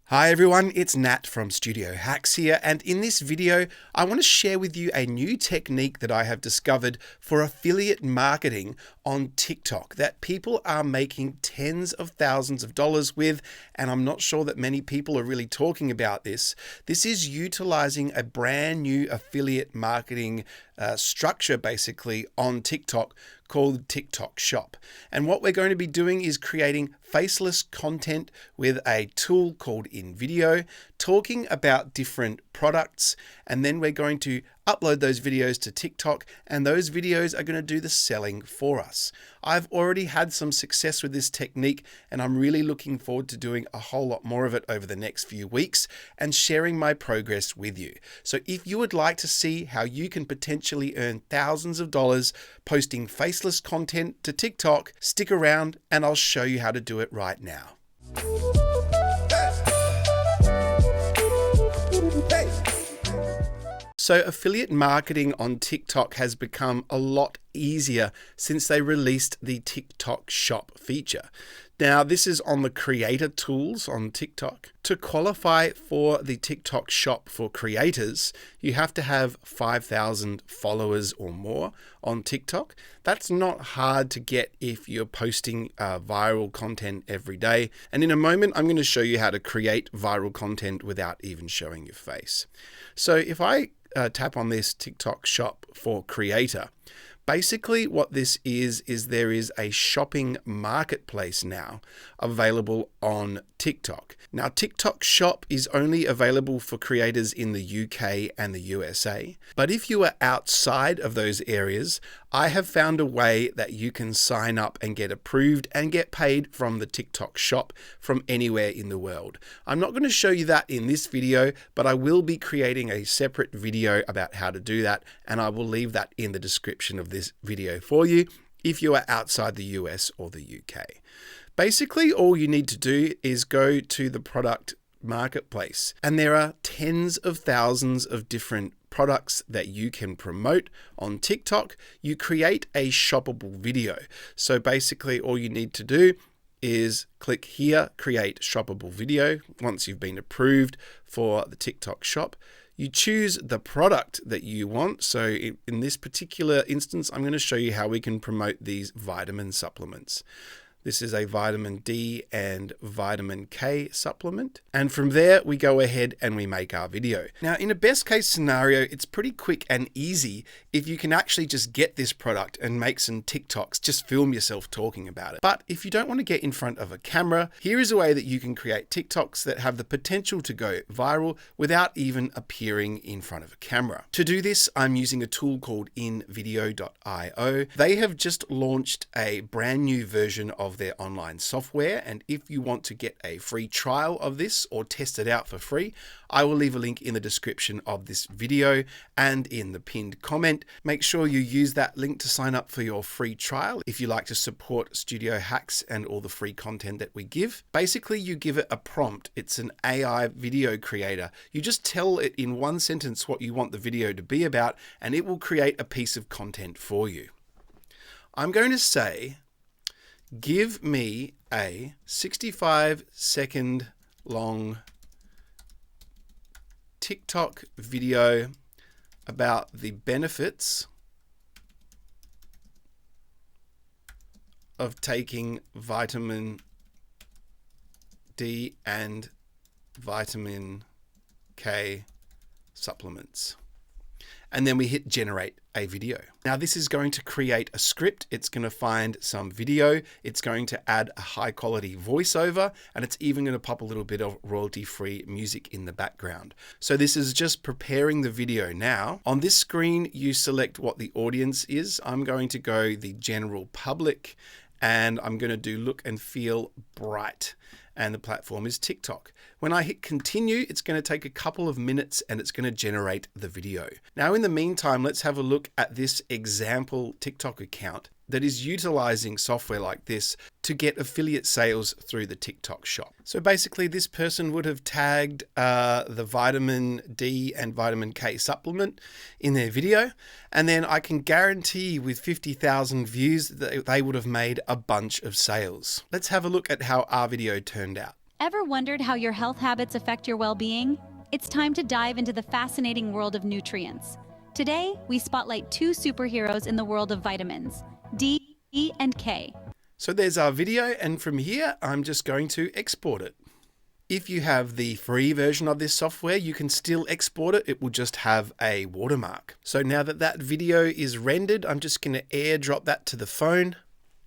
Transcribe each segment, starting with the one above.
Hi everyone, it's Nat from Studio Hacks here, and in this video I want to share with you a new technique that I have discovered for affiliate marketing on TikTok that people are making tens of thousands of dollars with, and I'm not sure that many people are really talking about this. This is utilizing a brand new affiliate marketing structure basically on TikTok called TikTok Shop. And what we're going to be doing is creating faceless content with a tool called Invideo, talking about different products, and then we're going to upload those videos to TikTok, and those videos are going to do the selling for us. I've already had some success with this technique, and I'm really looking forward to doing a whole lot more of it over the next few weeks and sharing my progress with you. So if you would like to see how you can potentially earn thousands of dollars posting faceless content to TikTok, stick around and I'll show you how to do it right now. So affiliate marketing on TikTok has become a lot easier since they released the TikTok Shop feature. Now, this is on the creator tools on TikTok. To qualify for the TikTok Shop for creators, you have to have 5,000 followers or more on TikTok. That's not hard to get if you're posting viral content every day. And in a moment, I'm going to show you how to create viral content without even showing your face. So if I tap on this TikTok Shop for creator, basically what this is there is a shopping marketplace now available on TikTok. Now, TikTok Shop is only available for creators in the UK and the USA. But if you are outside of those areas, I have found a way that you can sign up and get approved and get paid from the TikTok Shop from anywhere in the world. I'm not going to show you that in this video, but I will be creating a separate video about how to do that, and I will leave that in the description of this video for you if you are outside the US or the UK. Basically, all you need to do is go to the product marketplace, and there are tens of thousands of different products that you can promote on TikTok. You create a shoppable video. So basically, all you need to do is click here, create shoppable video. Once you've been approved for the TikTok Shop, you choose the product that you want. So in this particular instance, I'm going to show you how we can promote these vitamin supplements. This is a vitamin D and vitamin K supplement. And from there, we go ahead and we make our video. Now, in a best case scenario, it's pretty quick and easy if you can actually just get this product and make some TikToks, just film yourself talking about it. But if you don't want to get in front of a camera, here is a way that you can create TikToks that have the potential to go viral without even appearing in front of a camera. To do this, I'm using a tool called Invideo.io. They have just launched a brand new version of their online software, and if you want to get a free trial of this or test it out for free, I will leave a link in the description of this video and in the pinned comment. Make sure you use that link to sign up for your free trial if you like to support Studio Hacks and all the free content that we give. Basically, you give it a prompt. It's an AI video creator. You just tell it in one sentence what you want the video to be about, and it will create a piece of content for you. I'm going to say, give me a 65-second long TikTok video about the benefits of taking vitamin D and vitamin K supplements. And then we hit generate a video. Now this is going to create a script. It's going to find some video. It's going to add a high quality voiceover, and it's even going to pop a little bit of royalty-free music in the background. So this is just preparing the video now. On this screen, you select what the audience is. I'm going to go the general public, and I'm going to do look and feel bright. And the platform is TikTok. When I hit continue, it's going to take a couple of minutes and it's going to generate the video. Now, in the meantime, let's have a look at this example TikTok account that is utilizing software like this to get affiliate sales through the TikTok Shop. So basically, this person would have tagged the vitamin D and vitamin K supplement in their video, and then I can guarantee with 50,000 views that they would have made a bunch of sales. Let's have a look at how our video turned out. Ever wondered how your health habits affect your well-being? It's time to dive into the fascinating world of nutrients. Today, we spotlight two superheroes in the world of vitamins, D, E, and K. So there's our video, and from here, I'm just going to export it. If you have the free version of this software, you can still export it. It will just have a watermark. So now that that video is rendered, I'm just going to airdrop that to the phone.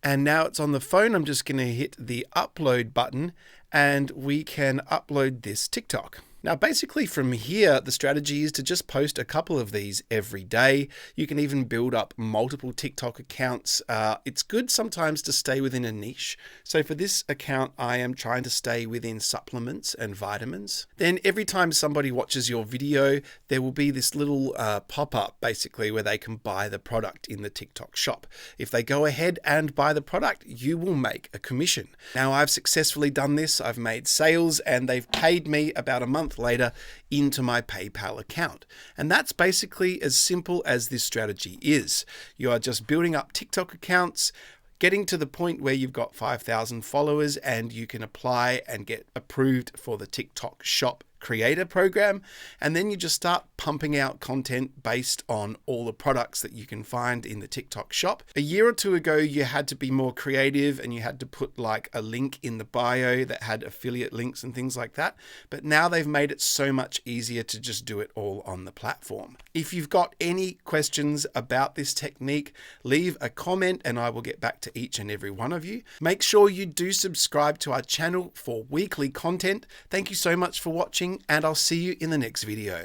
And now it's on the phone, I'm just going to hit the upload button and we can upload this TikTok. Now, basically from here, the strategy is to just post a couple of these every day. You can even build up multiple TikTok accounts. It's good sometimes to stay within a niche. So for this account, I am trying to stay within supplements and vitamins. Then every time somebody watches your video, there will be this little pop-up basically where they can buy the product in the TikTok shop. If they go ahead and buy the product, you will make a commission. Now, I've successfully done this. I've made sales and they've paid me about a month later into my PayPal account. And that's basically as simple as this strategy is. You are just building up TikTok accounts, getting to the point where you've got 5,000 followers and you can apply and get approved for the TikTok shop creator program, and then you just start pumping out content based on all the products that you can find in the TikTok shop. A year or two ago, you had to be more creative and you had to put like a link in the bio that had affiliate links and things like that. But now they've made it so much easier to just do it all on the platform. If you've got any questions about this technique, leave a comment and I will get back to each and every one of you. Make sure you do subscribe to our channel for weekly content. Thank you so much for watching, and I'll see you in the next video.